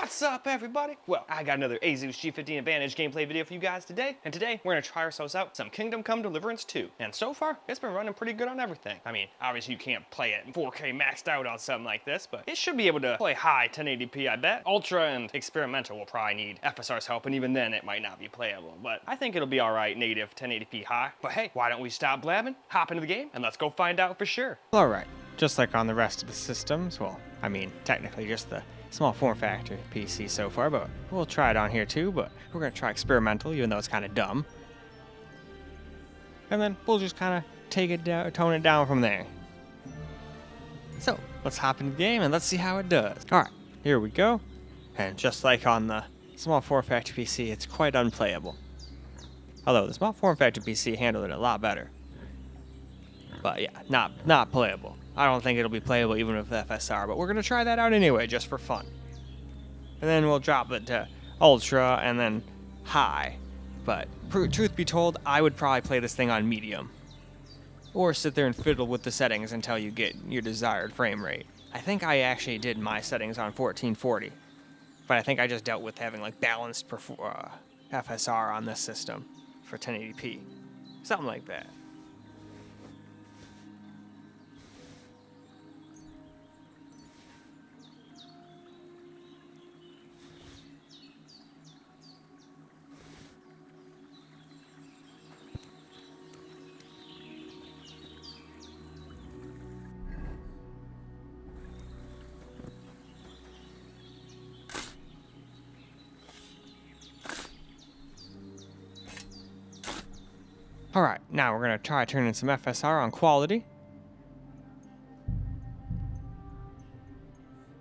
What's up, everybody? Well, I got another Asus G15 Advantage gameplay video for you guys today, and today we're gonna try ourselves out some Kingdom Come Deliverance II. And so far, it's been running pretty good on everything. I mean, obviously you can't play it in 4K maxed out on something like this, but it should be able to play high 1080p, I bet. Ultra and experimental will probably need FSR's help, and even then it might not be playable. But I think it'll be all right, native 1080p high. But hey, why don't we stop blabbing, hop into the game, and let's go find out for sure. All right, just like on the rest of the systems, well, I mean, technically just the small form factor PC so far, but we'll try it on here too, but we're gonna try experimental, even though it's kind of dumb. And then we'll just kind of take it down, tone it down from there. So, let's hop into the game and let's see how it does. All right, here we go. And just like on the small form factor PC, it's quite unplayable. Although the small form factor PC handled it a lot better. But yeah, not playable. I don't think it'll be playable even with FSR, but we're going to try that out anyway, just for fun. And then we'll drop it to Ultra and then High. But truth be told, I would probably play this thing on Medium. Or sit there and fiddle with the settings until you get your desired frame rate. I think I actually did my settings on 1440. But I think I just dealt with having like balanced FSR on this system for 1080p. Something like that. Alright, now we're going to try turning some FSR on quality.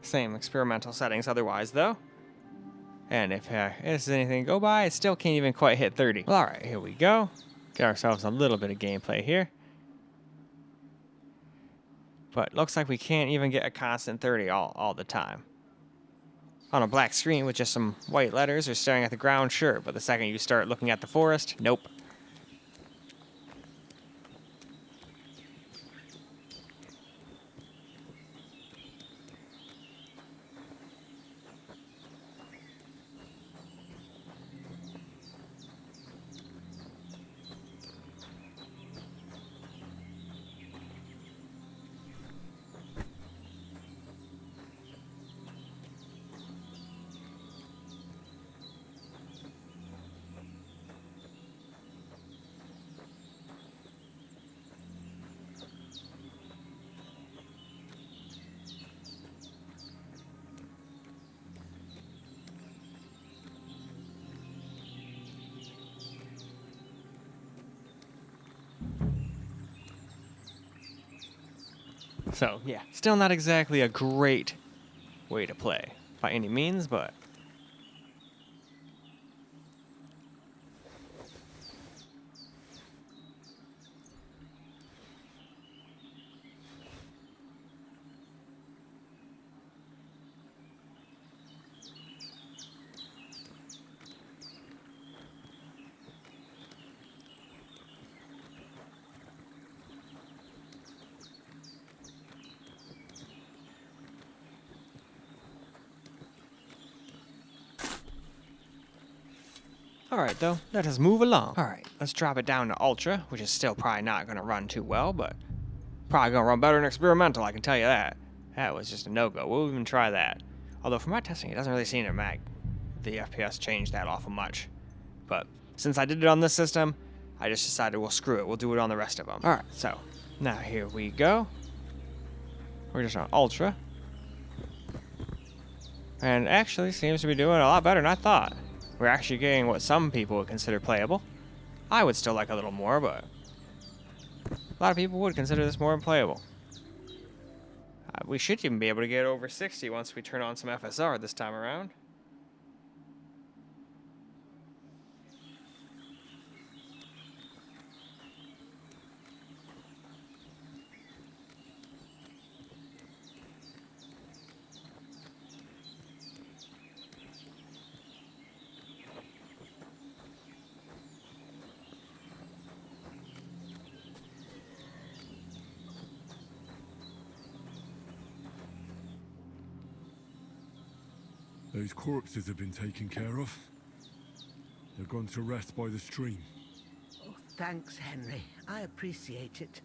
Same experimental settings otherwise, though. And if this is anything to go by, it still can't even quite hit 30. Well, alright, here we go. Get ourselves a little bit of gameplay here. But looks like we can't even get a constant 30 all the time. On a black screen with just some white letters or staring at the ground, sure. But the second you start looking at the forest, nope. So, yeah, still not exactly a great way to play by any means, but alright though, let us move along. Alright, let's drop it down to Ultra, which is still probably not going to run too well, but probably going to run better than Experimental, I can tell you that. That was just a no-go. We'll even try that. Although for my testing, it doesn't really seem to make the FPS change that awful much. But since I did it on this system, I just decided, well, screw it. We'll do it on the rest of them. Alright, so now here we go. We're just on Ultra. And actually seems to be doing a lot better than I thought. We're actually getting what some people would consider playable. I would still like a little more, but a lot of people would consider this more unplayable. We should even be able to get over 60 once we turn on some FSR this time around. Those corpses have been taken care of. They're gone to rest by the stream. Oh, thanks, Henry. I appreciate it.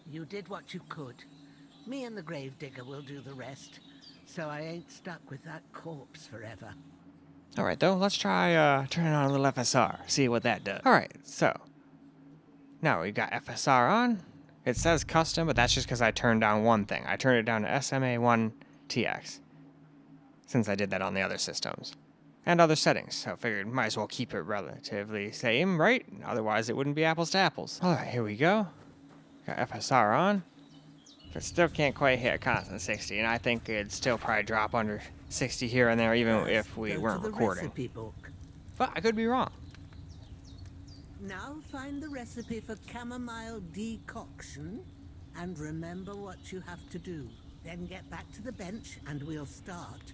You did what you could. Me and the gravedigger will do the rest, so I ain't stuck with that corpse forever. Alright though, let's try turning on a little FSR, see what that does. Alright, so now we've got FSR on. It says custom, but that's just because I turned down one thing. I turned it down to SMA1 TX, since I did that on the other systems. And other settings, so I figured might as well keep it relatively same, right? Otherwise it wouldn't be apples to apples. Alright, here we go. Got FSR on. But still can't quite hit a constant 60, and I think it'd still probably drop under 60 here and there, even if we weren't recording. Recipe book. But I could be wrong. Now find the recipe for chamomile decoction, and remember what you have to do. Then get back to the bench, and we'll start.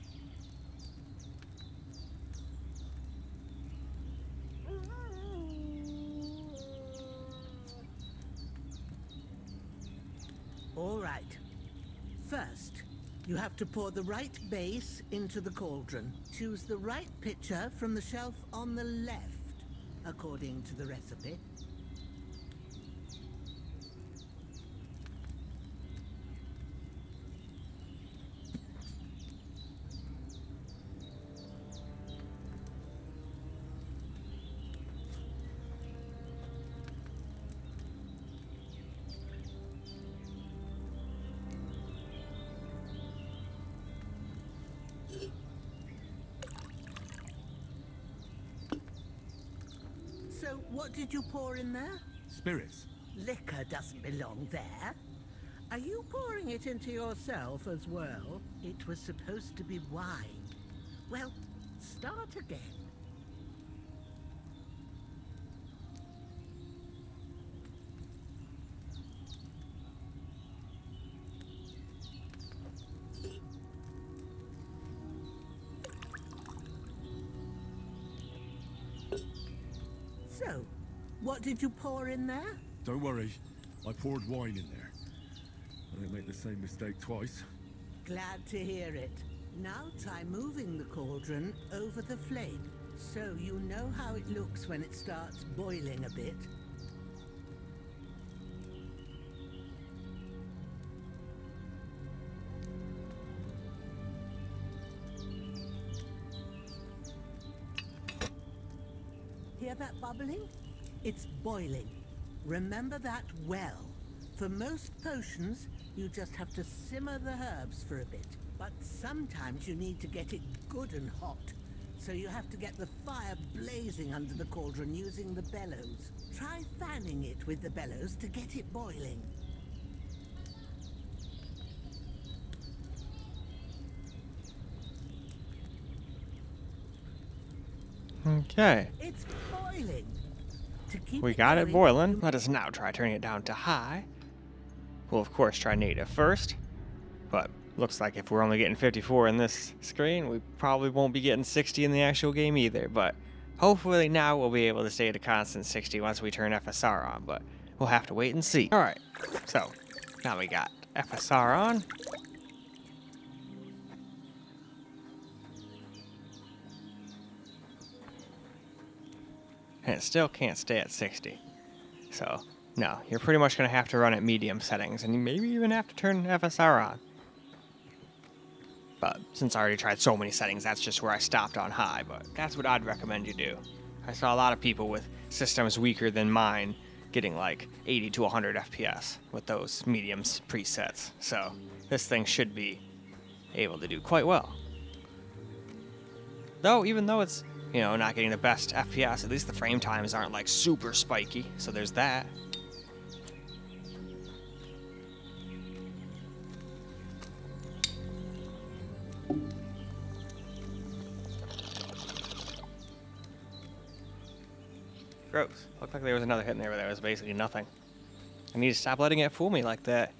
All right. First, you have to pour the right base into the cauldron. Choose the right pitcher from the shelf on the left, according to the recipe. So, what did you pour in there? Spirits. Liquor doesn't belong there. Are you pouring it into yourself as well? It was supposed to be wine. Well, start again. So, what did you pour in there? Don't worry, I poured wine in there. I don't make the same mistake twice. Glad to hear it. Now try moving the cauldron over the flame, so you know how it looks when it starts boiling a bit. Hear that bubbling? It's boiling. Remember that well. For most potions, you just have to simmer the herbs for a bit. But sometimes you need to get it good and hot. So you have to get the fire blazing under the cauldron using the bellows. Try fanning it with the bellows to get it boiling. Okay. It's boiling. To keep We got it going, boiling. Let us now try turning it down to high. We'll of course try native first, but looks like if we're only getting 54 in this screen, we probably won't be getting 60 in the actual game either, but hopefully now we'll be able to stay at a constant 60 once we turn FSR on, but we'll have to wait and see. Alright, so now we got FSR on. And it still can't stay at 60. So, no, you're pretty much going to have to run at medium settings, and you maybe even have to turn FSR on. But since I already tried so many settings, that's just where I stopped on high, but that's what I'd recommend you do. I saw a lot of people with systems weaker than mine getting like 80 to 100 FPS with those medium presets, so this thing should be able to do quite well. Though, even though it's, you know, not getting the best FPS, at least the frame times aren't like super spiky, so there's that. Gross. Looked like there was another hit in there, but there was basically nothing. I need to stop letting it fool me like that.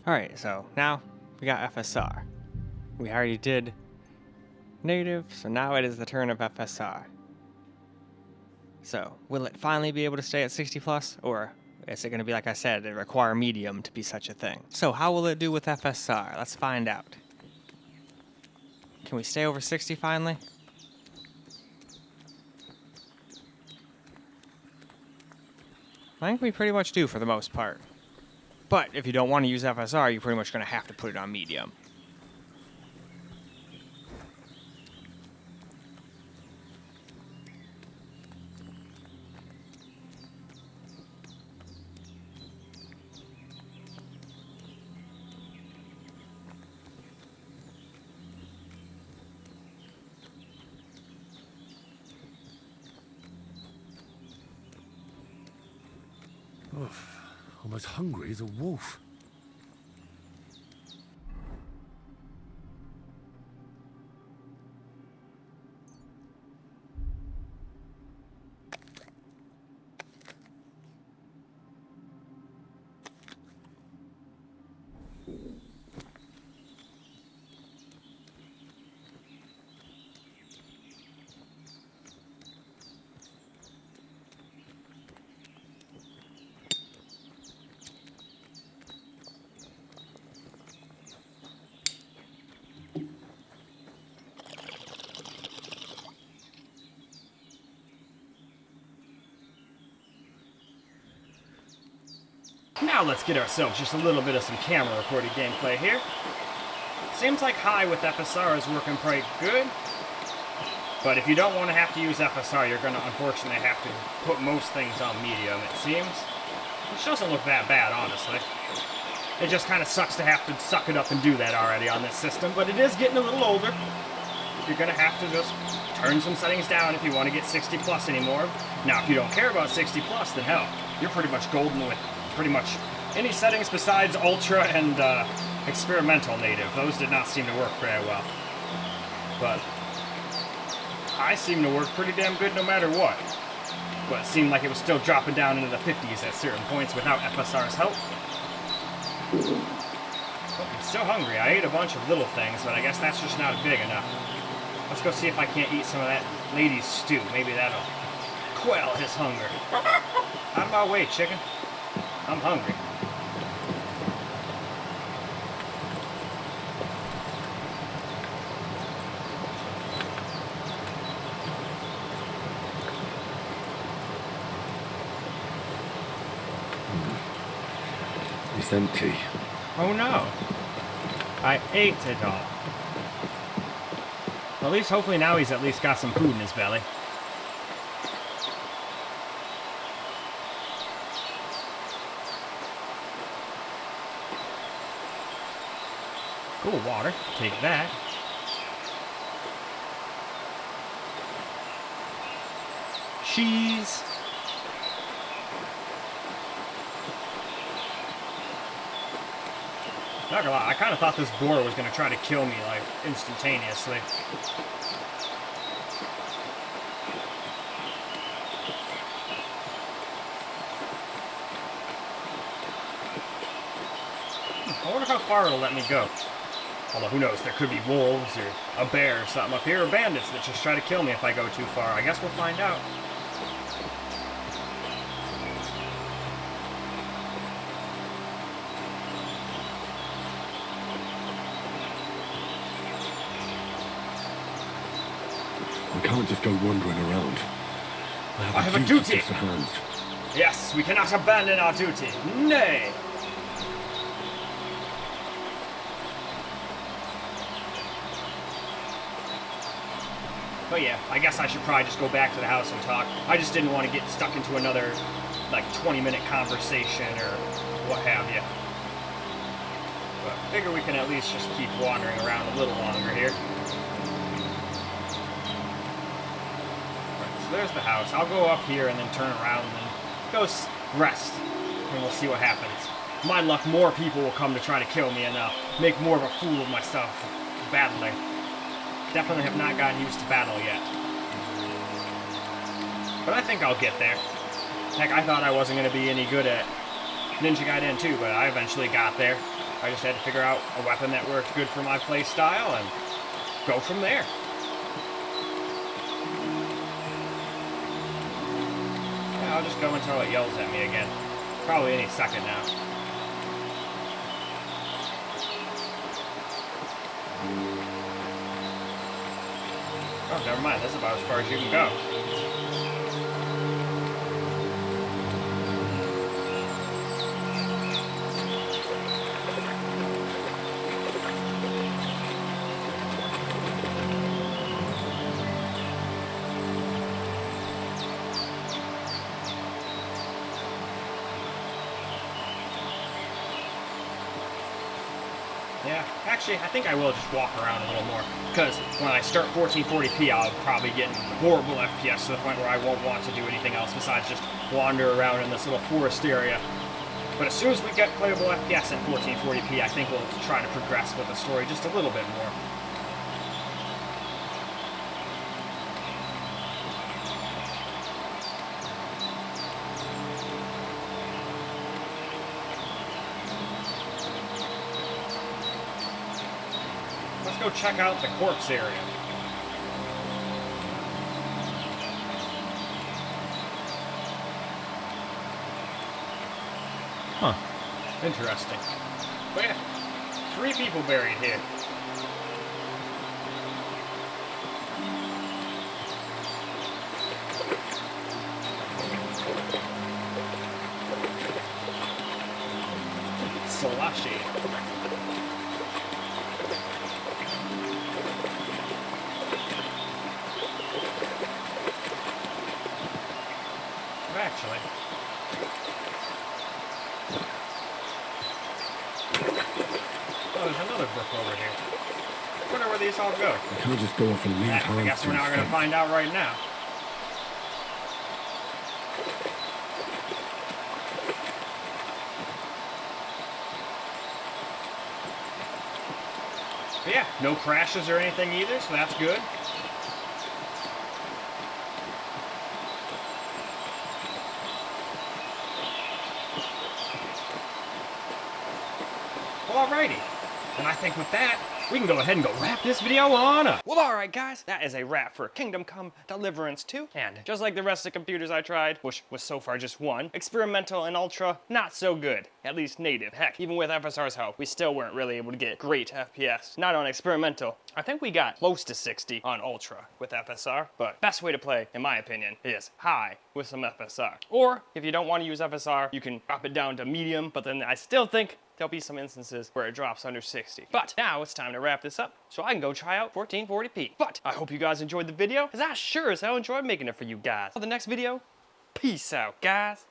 Alright, so now we got FSR. We already did native, so now it is the turn of FSR. So, will it finally be able to stay at 60 plus, or is it going to be, like I said, it require medium to be such a thing? So, how will it do with FSR? Let's find out. Can we stay over 60 finally? I think we pretty much do for the most part. But if you don't want to use FSR, you're pretty much going to have to put it on medium. I'm as hungry as a wolf. Now let's get ourselves just a little bit of some camera recorded gameplay here. Seems like high with FSR is working pretty good. But if you don't want to have to use FSR, you're going to unfortunately have to put most things on medium, it seems. Which doesn't look that bad, honestly. It just kind of sucks to have to suck it up and do that already on this system, but it is getting a little older. You're going to have to just turn some settings down if you want to get 60 plus anymore. Now, if you don't care about 60 plus, then hell, you're pretty much golden with pretty much any settings besides ultra and experimental native. Those did not seem to work very well. But I seem to work pretty damn good no matter what. But it seemed like it was still dropping down into the 50s at certain points without FSR's help. But I'm still hungry. I ate a bunch of little things, but I guess that's just not big enough. Let's go see if I can't eat some of that lady's stew. Maybe that'll quell his hunger. Out of my way, chicken. I'm hungry. It's empty. Oh no. I ate it all. At least hopefully now he's at least got some food in his belly. Cool water. Take that. Cheese. Not gonna lie, I kind of thought this boar was gonna try to kill me, like, instantaneously. I wonder how far it'll let me go. Although, who knows, there could be wolves or a bear or something up here, or bandits that just try to kill me if I go too far. I guess we'll find out. We can't just go wandering around. I have a duty! To hand. Yes, we cannot abandon our duty. Nay! But yeah, I guess I should probably just go back to the house and talk. I just didn't want to get stuck into another, like, 20-minute conversation or what have you. But I figure we can at least just keep wandering around a little longer here. Right, so there's the house. I'll go up here and then turn around and then go rest. And we'll see what happens. My luck, more people will come to try to kill me and make more of a fool of myself battling. Definitely have not gotten used to battle yet. But I think I'll get there. Heck, I thought I wasn't going to be any good at Ninja Gaiden 2, but I eventually got there. I just had to figure out a weapon that worked good for my play style and go from there. Yeah, I'll just go until it yells at me again. Probably any second now. Oh, never mind. That's about as far as you can go. Yeah, actually, I think I will just walk around a little more, because when I start 1440p, I'll probably get horrible FPS to the point where I won't want to do anything else besides just wander around in this little forest area. But as soon as we get playable FPS at 1440p, I think we'll try to progress with the story just a little bit more. Let's go check out the corpse area. Huh. Interesting. But yeah, 3 people buried here. Slushy. Actually. Oh, there's another brook over here. I wonder where these all go. I can't just go off and leave I Hans guess to we're not his going to fate. find out right now. But yeah, no crashes or anything either, so that's good. Alrighty, and I think with that, we can go ahead and go wrap this video on up. Well, alright guys, that is a wrap for Kingdom Come Deliverance II, and just like the rest of the computers I tried, which was so far just one, experimental and ultra, not so good, at least native. Heck, even with FSR's help, we still weren't really able to get great FPS. Not on experimental. I think we got close to 60 on ultra with FSR, but best way to play, in my opinion, is high with some FSR. Or, if you don't want to use FSR, you can drop it down to medium, but then I still think there'll be some instances where it drops under 60. But now it's time to wrap this up so I can go try out 1440p. But I hope you guys enjoyed the video, because I sure as hell enjoyed making it for you guys. For the next video, peace out, guys.